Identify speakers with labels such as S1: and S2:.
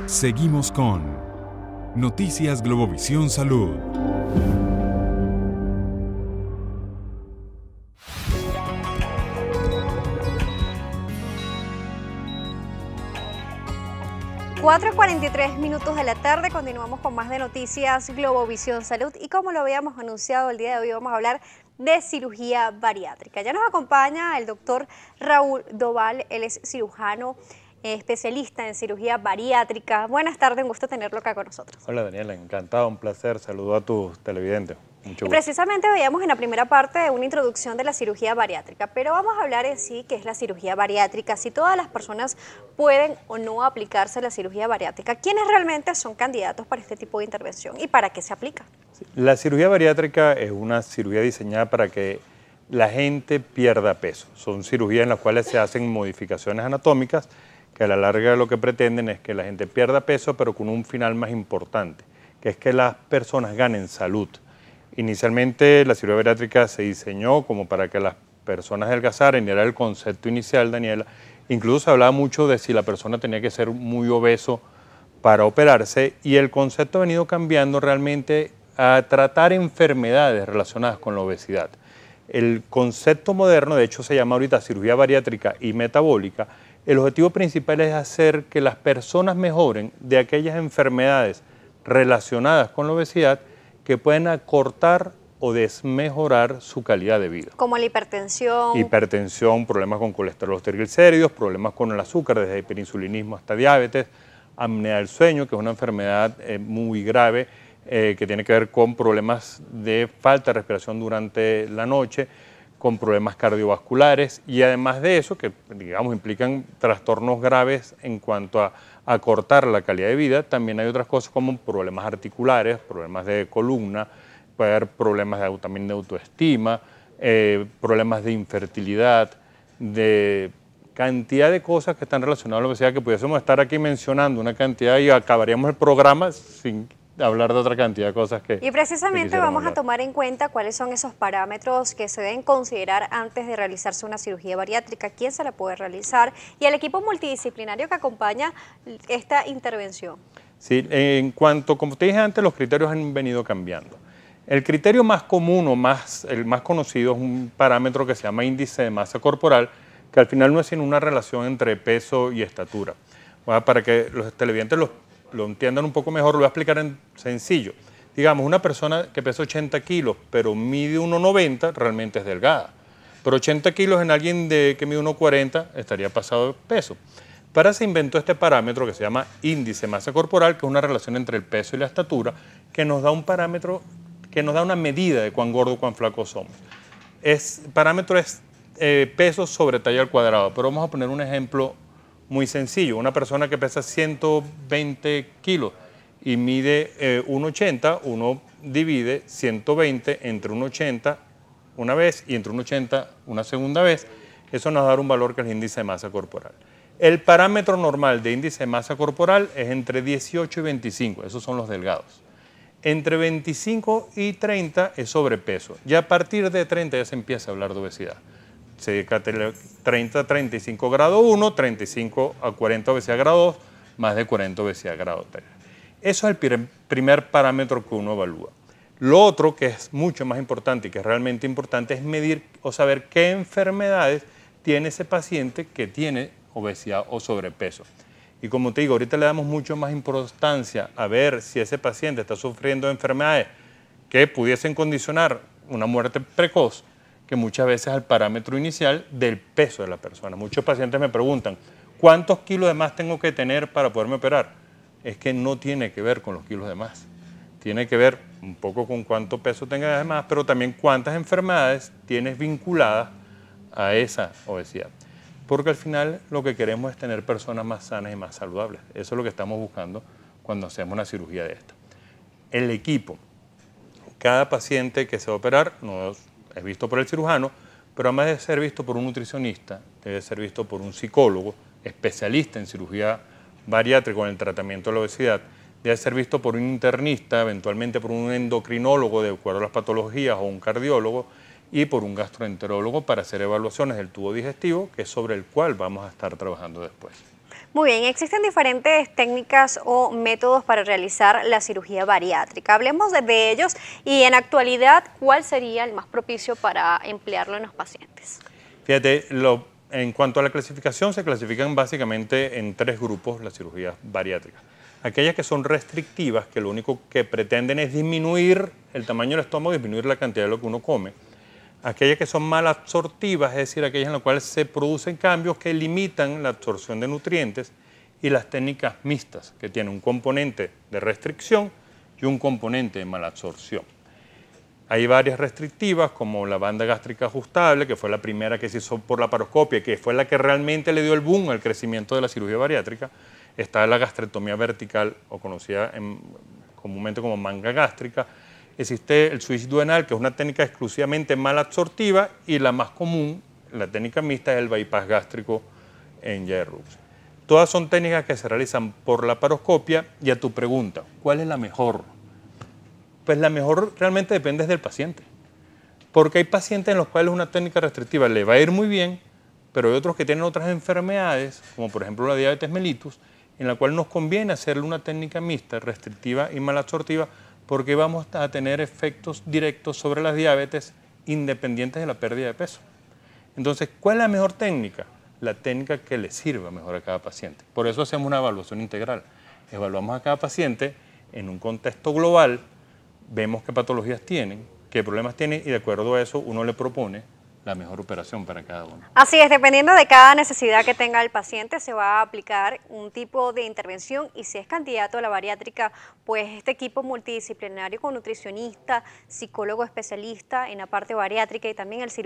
S1: Seguimos con Noticias Globovisión Salud.
S2: Cuatro 43 minutos de la tarde, continuamos con más de Noticias Globovisión Salud y como lo habíamos anunciado el día de hoy vamos a hablar de cirugía bariátrica. Ya nos acompaña el doctor Raúl Doval, él es cirujano especialista en cirugía bariátrica. Buenas tardes, un gusto tenerlo acá con nosotros.
S3: Hola Daniela, encantado, un placer, saludo a tus televidentes. Mucho gusto.
S2: Precisamente veíamos en la primera parte una introducción de la cirugía bariátrica, pero vamos a hablar en sí qué es la cirugía bariátrica, si todas las personas pueden o no aplicarse la cirugía bariátrica, quiénes realmente son candidatos para este tipo de intervención y para qué se aplica.
S3: La cirugía bariátrica es una cirugía diseñada para que la gente pierda peso. Son cirugías en las cuales se hacen modificaciones anatómicas que a la larga lo que pretenden es que la gente pierda peso, pero con un final más importante, que es que las personas ganen salud. Inicialmente la cirugía bariátrica se diseñó como para que las personas adelgazaran, y era el concepto inicial, Daniela. Incluso se hablaba mucho de si la persona tenía que ser muy obeso para operarse, y el concepto ha venido cambiando realmente a tratar enfermedades relacionadas con la obesidad. El concepto moderno, de hecho se llama ahorita cirugía bariátrica y metabólica. El objetivo principal es hacer que las personas mejoren de aquellas enfermedades relacionadas con la obesidad que pueden acortar o desmejorar su calidad de vida.
S2: Como la hipertensión.
S3: Hipertensión, problemas con colesterol, triglicéridos, problemas con el azúcar, desde hiperinsulinismo hasta diabetes, apnea del sueño, que es una enfermedad muy grave que tiene que ver con problemas de falta de respiración durante la noche, con problemas cardiovasculares y además de eso, que digamos implican trastornos graves en cuanto a acortar la calidad de vida, también hay otras cosas como problemas articulares, problemas de columna, puede haber problemas también de autoestima, problemas de infertilidad, de cantidad de cosas que están relacionadas a la obesidad que pudiésemos estar aquí mencionando una cantidad y acabaríamos el programa sin hablar de otra cantidad de cosas que...
S2: Y precisamente vamos a tomar en cuenta cuáles son esos parámetros que se deben considerar antes de realizarse una cirugía bariátrica, quién se la puede realizar y el equipo multidisciplinario que acompaña esta intervención.
S3: Sí, en cuanto, como te dije antes, los criterios han venido cambiando. El criterio más común o el más conocido es un parámetro que se llama índice de masa corporal, que al final no es sino una relación entre peso y estatura. Bueno, para que los televidentes lo entiendan un poco mejor, lo voy a explicar en sencillo. Digamos, una persona que pesa 80 kilos, pero mide 1,90, realmente es delgada. Pero 80 kilos en alguien que mide 1,40 estaría pasado de peso. Para eso se inventó este parámetro que se llama índice de masa corporal, que es una relación entre el peso y la estatura, que nos da un parámetro, que nos da una medida de cuán gordo o cuán flaco somos. El parámetro es peso sobre talla al cuadrado, pero vamos a poner un ejemplo muy sencillo. Una persona que pesa 120 kilos y mide 1,80, uno divide 120 entre 1,80 una vez y entre 1,80 una segunda vez. Eso nos va a dar un valor que es el índice de masa corporal. El parámetro normal de índice de masa corporal es entre 18 y 25, esos son los delgados. Entre 25 y 30 es sobrepeso. Ya a partir de 30 ya se empieza a hablar de obesidad. Se dedica 30 a 35 grado 1, 35 a 40 obesidad grado 2, más de 40 obesidad grado 3. Eso es el primer parámetro que uno evalúa. Lo otro, que es mucho más importante y que es realmente importante, es medir o saber qué enfermedades tiene ese paciente que tiene obesidad o sobrepeso. Y como te digo, ahorita le damos mucho más importancia a ver si ese paciente está sufriendo de enfermedades que pudiesen condicionar una muerte precoz, que muchas veces al parámetro inicial del peso de la persona. Muchos pacientes me preguntan, ¿cuántos kilos de más tengo que tener para poderme operar? Es que no tiene que ver con los kilos de más. Tiene que ver un poco con cuánto peso tengas de más, pero también cuántas enfermedades tienes vinculadas a esa obesidad. Porque al final lo que queremos es tener personas más sanas y más saludables. Eso es lo que estamos buscando cuando hacemos una cirugía de esta. El equipo. Cada paciente que se va a operar no es visto por el cirujano, pero además de ser visto por un nutricionista, debe ser visto por un psicólogo, especialista en cirugía bariátrica en el tratamiento de la obesidad, debe ser visto por un internista, eventualmente por un endocrinólogo de acuerdo a las patologías o un cardiólogo y por un gastroenterólogo para hacer evaluaciones del tubo digestivo, que es sobre el cual vamos a estar trabajando después.
S2: Muy bien, existen diferentes técnicas o métodos para realizar la cirugía bariátrica. Hablemos de ellos y en actualidad, ¿cuál sería el más propicio para emplearlo en los pacientes?
S3: Fíjate, en cuanto a la clasificación, se clasifican básicamente en 3 grupos las cirugías bariátricas. Aquellas que son restrictivas, que lo único que pretenden es disminuir el tamaño del estómago, disminuir la cantidad de lo que uno come. Aquellas que son malabsortivas, es decir, aquellas en las cuales se producen cambios que limitan la absorción de nutrientes, y las técnicas mixtas, que tienen un componente de restricción y un componente de malabsorción. Hay varias restrictivas, como la banda gástrica ajustable, que fue la primera que se hizo por laparoscopia, que fue la que realmente le dio el boom al crecimiento de la cirugía bariátrica. Está la gastrectomía vertical, o conocida comúnmente como manga gástrica. Existe el switch duodenal, que es una técnica exclusivamente malabsortiva, y la más común, la técnica mixta, es el bypass gástrico en J-Rux. Todas son técnicas que se realizan por laparoscopia. Y a tu pregunta, ¿cuál es la mejor? Pues la mejor realmente depende del paciente, porque hay pacientes en los cuales una técnica restrictiva le va a ir muy bien, pero hay otros que tienen otras enfermedades, como por ejemplo la diabetes mellitus, en la cual nos conviene hacerle una técnica mixta, restrictiva y malabsortiva, porque vamos a tener efectos directos sobre las diabetes independientes de la pérdida de peso. Entonces, ¿cuál es la mejor técnica? La técnica que le sirva mejor a cada paciente. Por eso hacemos una evaluación integral. Evaluamos a cada paciente en un contexto global, vemos qué patologías tienen, qué problemas tienen, y de acuerdo a eso uno le propone la mejor operación para cada uno.
S2: Así es, dependiendo de cada necesidad que tenga el paciente, se va a aplicar un tipo de intervención, y si es candidato a la bariátrica, pues este equipo multidisciplinario con nutricionista, psicólogo especialista en la parte bariátrica y también el cirujano